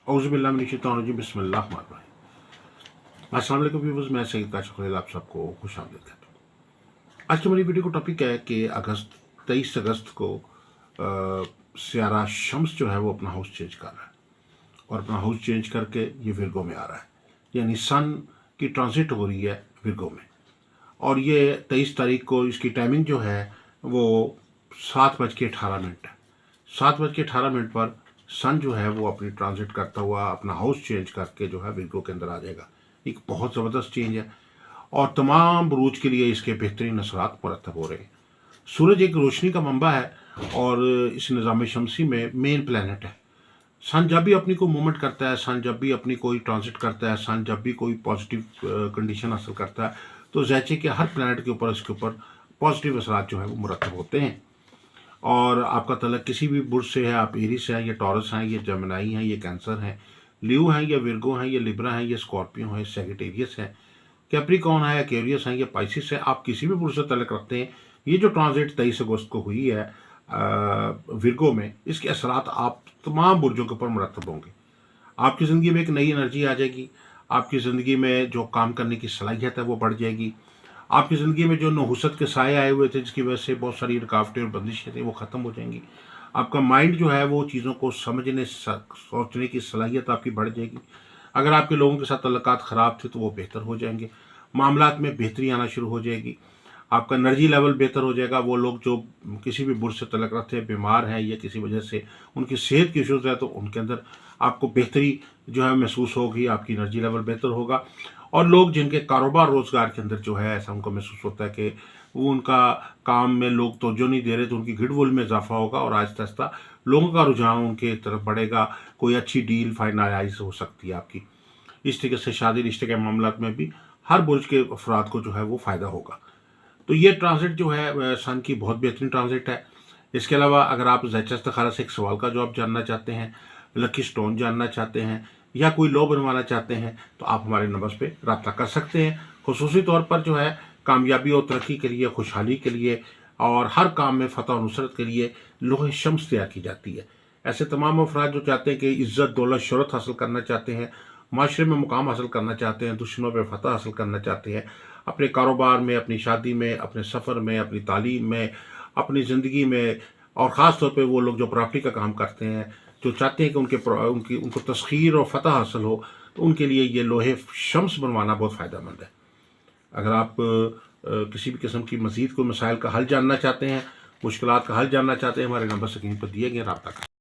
औज़ुबिल्लाहि बिस्मिल्लाहिर्रहमानिर्रहीम। अस्सलाम वालेकुम व्यूअर्स, मैं सईद काशिफ खलील आप सबको खुशामदीद कहता हूँ। आज की मेरी वीडियो का टॉपिक है कि 23 अगस्त को सियारा शम्स जो है वो अपना हाउस चेंज कर रहा है और अपना हाउस चेंज करके ये विर्गो में आ रहा है, यानी सन की ट्रांजिट हो रही है विर्गो में। और ये 23 तारीख को इसकी टाइमिंग जो है वो 7:18 है। 7:18 पर सन जो है वो अपनी ट्रांजिट करता हुआ अपना हाउस चेंज करके जो है विर्गो के अंदर आ जाएगा। एक बहुत ज़बरदस्त चेंज है और तमाम बुरूज के लिए इसके बेहतरीन असरात मुरतब हो रहे हैं। सूरज एक रोशनी का मंबा है और इस निज़ाम शमसी में मेन प्लैनेट है। सन जब भी अपनी कोई मूवमेंट करता है, सन जब भी अपनी कोई ट्रांजिट करता है, सन जब भी कोई पॉजिटिव कंडीशन हासिल करता है, तो जैसे कि हर प्लैनेट के ऊपर इसके ऊपर पॉजिटिव असरात जो है वो मुरतब होते हैं। और आपका तलक किसी भी बुर्ज से है, आप एरिस हैं, ये टॉरस हैं, ये जेमिनी हैं, ये कैंसर हैं, ल्यू हैं, ये विर्गो हैं, ये लिब्रा हैं, ये स्कॉर्पियो हैं, सैजिटेरियस है, कैप्रिकॉर्न है, एक्वेरियस हैं, ये पाइसिस है, आप किसी भी बुर्ज से तलक रखते हैं, ये जो ट्रांजिट 23 अगस्त को हुई है विर्गो में, इसके असरात आप तमाम बुर्जों के ऊपर मुरतब होंगे। आपकी ज़िंदगी में एक नई एनर्जी आ जाएगी, आपकी ज़िंदगी में जो काम करने की सलाहियत है वो बढ़ जाएगी, आपकी ज़िंदगी में जो नहुसत के साए आए हुए थे जिसकी वजह से बहुत सारी रुकावटें और बंदिशें थी वो ख़त्म हो जाएंगी। आपका माइंड जो है वो चीज़ों को समझने सोचने की सलाहियत आपकी बढ़ जाएगी। अगर आपके लोगों के साथ तल्लुकात ख़राब थे तो वो बेहतर हो जाएंगे, मामलात में बेहतरी आना शुरू हो जाएगी, आपका एनर्जी लेवल बेहतर हो जाएगा। वो लोग जो किसी भी बुर्ज से तल्लुक़ रखते हैं, बीमार हैं या किसी वजह से उनकी सेहत की इशूज़ है, तो उनके अंदर आपको बेहतरी जो है महसूस होगी, आपकी एनर्जी लेवल बेहतर होगा। और लोग जिनके कारोबार रोज़गार के अंदर जो है ऐसा उनको महसूस होता है कि वो उनका काम में लोग तवज्जो नहीं दे रहे, तो उनकी गुडविल में इजाफा होगा और आहिस्ता आहिस्ता लोगों का रुझान उनके तरफ बढ़ेगा। कोई अच्छी डील फाइनलाइज हो सकती है आपकी। इस तरीके से शादी रिश्ते के मामलात में भी हर बुर्ज के अफराद को जो है वो फ़ायदा होगा। तो ये ट्रांजिट जो है सन की बहुत बेहतरीन ट्रांजिट है। इसके अलावा अगर आप ज़ैचर इस्तिखारा से एक सवाल का जवाब जानना चाहते हैं, लकी स्टोन जानना चाहते हैं या कोई लॉ बनवाना चाहते हैं, तो आप हमारे नंबर्स पे रब्ता कर सकते हैं। खुसूसी तौर पर जो है कामयाबी और तरक्की के लिए, खुशहाली के लिए और हर काम में फ़तह और नुसरत के लिए लोहे शम्स तैयार की जाती है। ऐसे तमाम अफराद जो चाहते हैं कि इज़्ज़त, दौलत, शोहरत हासिल करना चाहते हैं, माशरे में मुकाम हासिल करना चाहते हैं, दुश्मनों पर फ़तह हासिल करना चाहते हैं, अपने कारोबार में, अपनी शादी में, अपने सफ़र में, अपनी तालीम में, अपनी ज़िंदगी में, और ख़ास तौर पे वो लोग जो प्रॉपर्टी का काम करते हैं, जो चाहते हैं कि उनको तस्खीर और फ़तह हासिल हो, तो उनके लिए ये लोहे शम्स बनवाना बहुत फ़ायदेमंद है। अगर आप किसी भी किस्म की मज़ीद कोई मसाइल का हल जानना चाहते हैं, मुश्किलात का हल जानना चाहते हैं, हमारे नंबर स्क्रीन पर दिए गए रब्ता करें।